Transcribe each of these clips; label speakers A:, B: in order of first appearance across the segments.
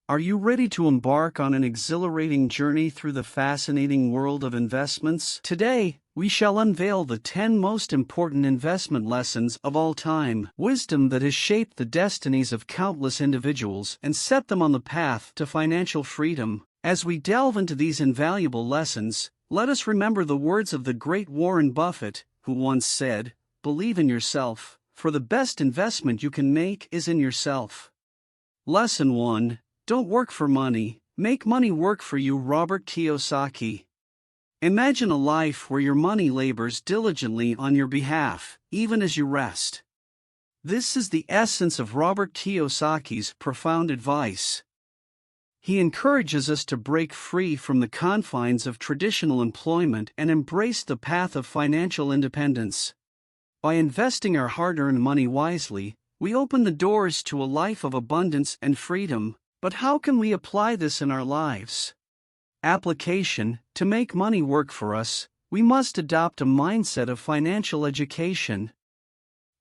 A: Are you ready to embark on an exhilarating journey through the fascinating world of investments? Today, we shall unveil the 10 most important investment lessons of all time, wisdom that has shaped the destinies of countless individuals and set them on the path to financial freedom. As we delve into these invaluable lessons, let us remember the words of the great Warren Buffett, who once said, "Believe in yourself, for the best investment you can make is in yourself." Lesson 1. Don't work for money, make money work for you. Robert Kiyosaki. Imagine a life where your money labors diligently on your behalf, even as you rest. This is the essence of Robert Kiyosaki's profound advice. He encourages us to break free from the confines of traditional employment and embrace the path of financial independence. By investing our hard-earned money wisely, we open the doors to a life of abundance and freedom. But how can we apply this in our lives? Application. To make money work for us, we must adopt a mindset of financial education.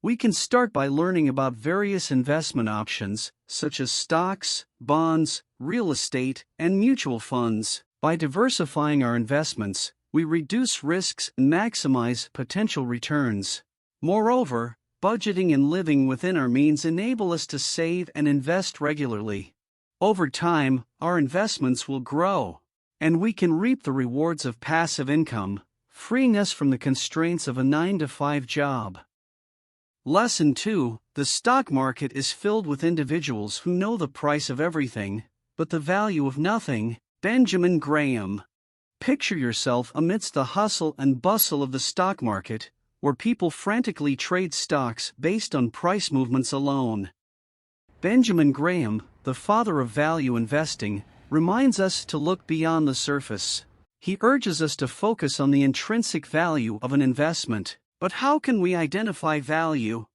A: We can start by learning about various investment options, such as stocks, bonds, real estate, and mutual funds. By diversifying our investments, we reduce risks and maximize potential returns. Moreover, budgeting and living within our means enable us to save and invest regularly. Over time, our investments will grow, and we can reap the rewards of passive income, freeing us from the constraints of a 9-to-5 job. Lesson 2. The stock market is filled with individuals who know the price of everything, but the value of nothing. Benjamin Graham. Picture yourself amidst the hustle and bustle of the stock market, where people frantically trade stocks based on price movements alone. Benjamin Graham, the father of value investing, reminds us to look beyond the surface. He urges us to focus on the intrinsic value of an investment. But how can we identify value?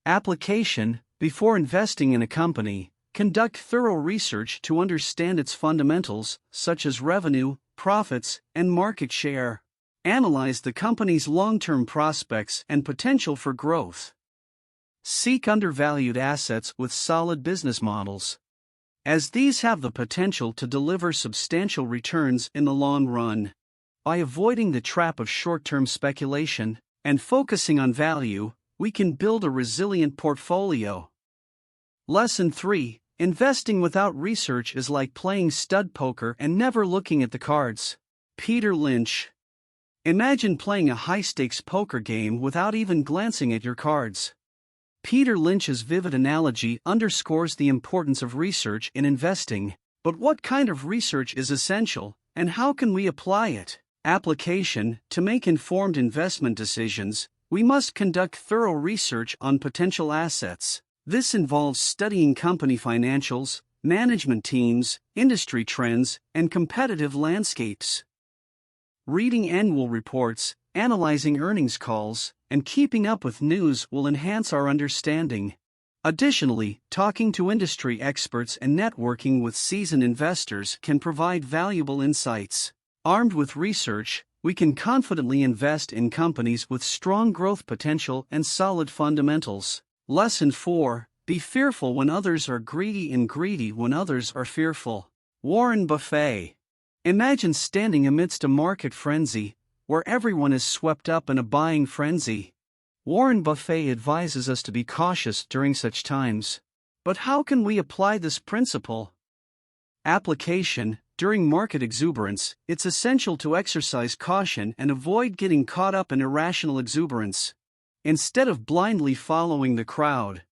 A: Application. Before investing in a company, conduct thorough research to understand its fundamentals, such as revenue, profits, and market share. Analyze the company's long-term prospects and potential for growth. Seek undervalued assets with solid business models, as these have the potential to deliver substantial returns in the long run. By avoiding the trap of short-term speculation and focusing on value, we can build a resilient portfolio. Lesson 3. Investing without research is like playing stud poker and never looking at the cards. Peter Lynch. Imagine playing a high-stakes poker game without even glancing at your cards. Peter Lynch's vivid analogy underscores the importance of research in investing. But what kind of research is essential, and how can we apply it? Application. To make informed investment decisions, we must conduct thorough research on potential assets. This involves studying company financials, management teams, industry trends, and competitive landscapes. Reading annual reports, analyzing earnings calls, and keeping up with news will enhance our understanding. Additionally, talking to industry experts and networking with seasoned investors can provide valuable insights. Armed with research, we can confidently invest in companies with strong growth potential and solid fundamentals. Lesson 4. Be fearful when others are greedy and greedy when others are fearful. Warren Buffet. Imagine standing amidst a market frenzy, where everyone is swept up in a buying frenzy. Warren Buffet advises us to be cautious during such times. But how can we apply this principle? Application. During market exuberance, it's essential to exercise caution and avoid getting caught up in irrational exuberance. Instead of blindly following the crowd,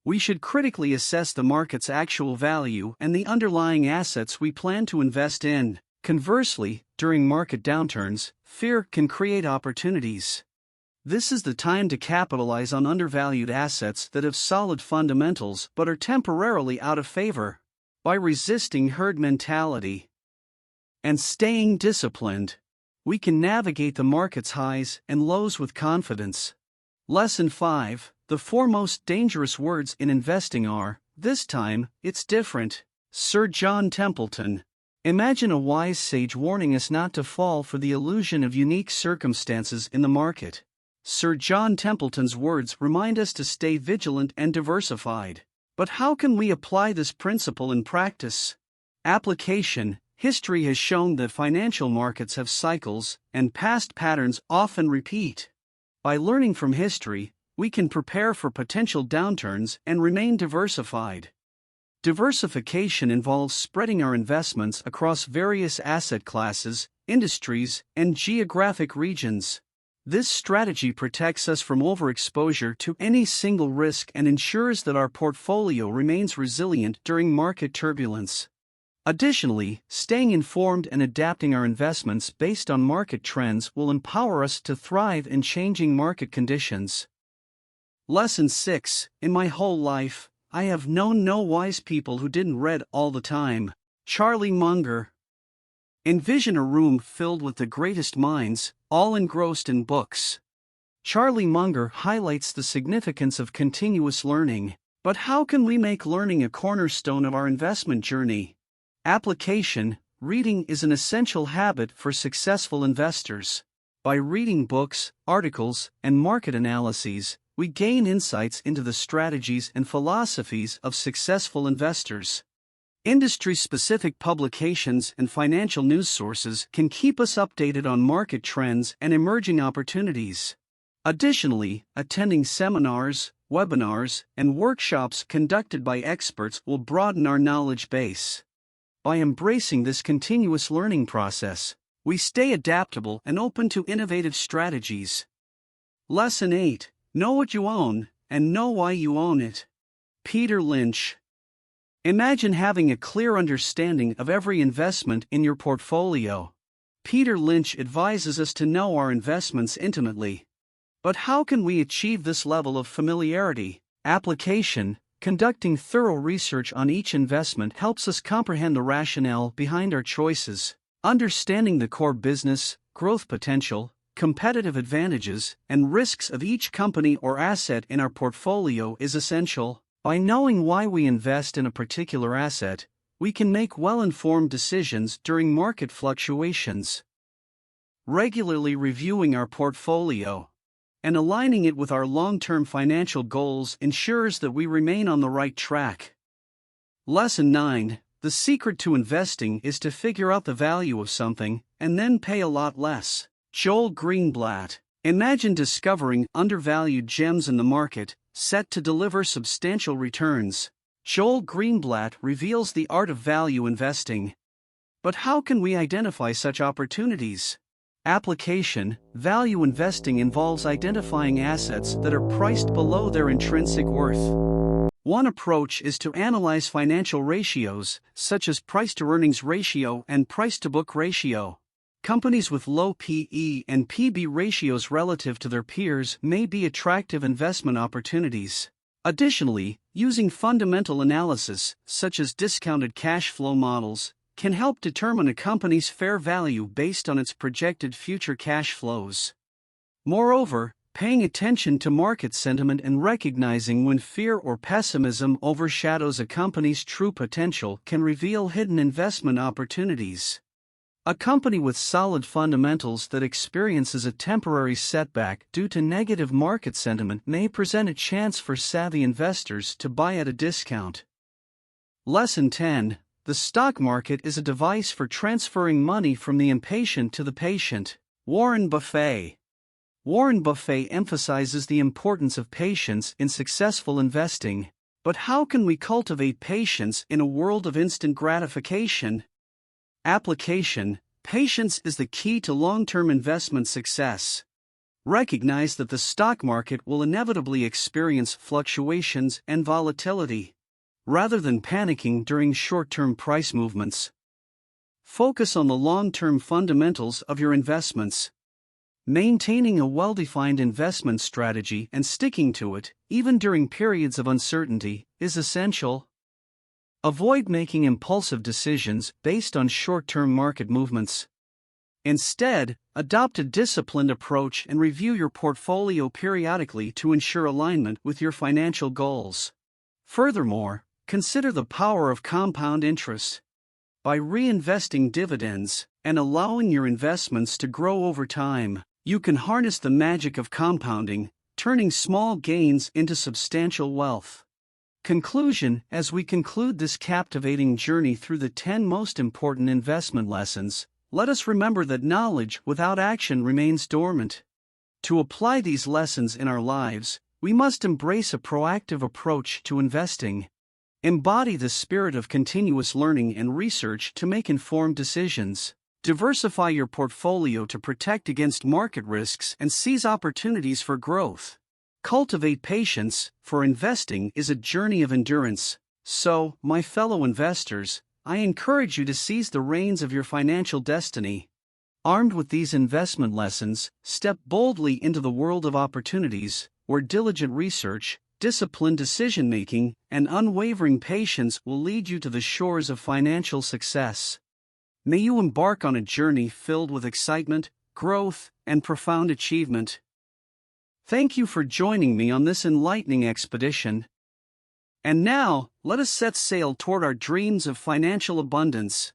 A: we should critically assess the market's actual value and the underlying assets we plan to invest in. Conversely, during market downturns, fear can create opportunities. This is the time to capitalize on undervalued assets that have solid fundamentals but are temporarily out of favor. By resisting herd mentality and staying disciplined, we can navigate the market's highs and lows with confidence. Lesson 5. The 4 most dangerous words in investing are, "This time, it's different." Sir John Templeton. Imagine a wise sage warning us not to fall for the illusion of unique circumstances in the market. Sir John Templeton's words remind us to stay vigilant and diversified. But how can we apply this principle in practice? Application. History has shown that financial markets have cycles, and past patterns often repeat. By learning from history, we can prepare for potential downturns and remain diversified. Diversification involves spreading our investments across various asset classes, industries, and geographic regions. This strategy protects us from overexposure to any single risk and ensures that our portfolio remains resilient during market turbulence. Additionally, staying informed and adapting our investments based on market trends will empower us to thrive in changing market conditions. Lesson 6. In my whole life, I have known no wise people who didn't read all the time. Charlie Munger. Envision a room filled with the greatest minds, all engrossed in books. Charlie Munger highlights the significance of continuous learning. But how can we make learning a cornerstone of our investment journey? Application. Reading is an essential habit for successful investors. By reading books, articles, and market analyses, we gain insights into the strategies and philosophies of successful investors. Industry-specific publications and financial news sources can keep us updated on market trends and emerging opportunities. Additionally, attending seminars, webinars, and workshops conducted by experts will broaden our knowledge base. By embracing this continuous learning process, we stay adaptable and open to innovative strategies. Lesson 8. Know what you own, and know why you own it. Peter Lynch. Imagine having a clear understanding of every investment in your portfolio. Peter Lynch advises us to know our investments intimately. But how can we achieve this level of familiarity? Application. Conducting thorough research on each investment helps us comprehend the rationale behind our choices. Understanding the core business, growth potential, competitive advantages, and risks of each company or asset in our portfolio is essential. By knowing why we invest in a particular asset, we can make well-informed decisions during market fluctuations. Regularly reviewing our portfolio and aligning it with our long-term financial goals ensures that we remain on the right track. Lesson 9. The secret to investing is to figure out the value of something and then pay a lot less. Shoal Greenblatt. Imagine discovering undervalued gems in the market, set to deliver substantial returns. Shoal Greenblatt reveals the art of value investing. But how can we identify such opportunities? Application. Value investing involves identifying assets that are priced below their intrinsic worth. One approach is to analyze financial ratios, such as price-to-earnings ratio and price-to-book ratio. Companies with low P/E and P/B ratios relative to their peers may be attractive investment opportunities. Additionally, using fundamental analysis, such as discounted cash flow models, can help determine a company's fair value based on its projected future cash flows. Moreover, paying attention to market sentiment and recognizing when fear or pessimism overshadows a company's true potential can reveal hidden investment opportunities. A company with solid fundamentals that experiences a temporary setback due to negative market sentiment may present a chance for savvy investors to buy at a discount. Lesson 10. The stock market is a device for transferring money from the impatient to the patient. Warren Buffet. Warren Buffet emphasizes the importance of patience in successful investing. But how can we cultivate patience in a world of instant gratification? Application. Patience is the key to long-term investment success. Recognize that the stock market will inevitably experience fluctuations and volatility. Rather than panicking during short-term price movements, focus on the long-term fundamentals of your investments. Maintaining a well-defined investment strategy and sticking to it, even during periods of uncertainty, is essential. Avoid making impulsive decisions based on short-term market movements. Instead, adopt a disciplined approach and review your portfolio periodically to ensure alignment with your financial goals. Furthermore, consider the power of compound interest. By reinvesting dividends and allowing your investments to grow over time, you can harness the magic of compounding, turning small gains into substantial wealth. Conclusion: as we conclude this captivating journey through the 10 most important investment lessons, let us remember that knowledge without action remains dormant. To apply these lessons in our lives, we must embrace a proactive approach to investing. Embody the spirit of continuous learning and research to make informed decisions. Diversify your portfolio to protect against market risks and seize opportunities for growth. Cultivate patience, for investing is a journey of endurance. So, my fellow investors, I encourage you to seize the reins of your financial destiny. Armed with these investment lessons, step boldly into the world of opportunities, where diligent research, disciplined decision-making, and unwavering patience will lead you to the shores of financial success. May you embark on a journey filled with excitement, growth, and profound achievement. Thank you for joining me on this enlightening expedition. And now, let us set sail toward our dreams of financial abundance.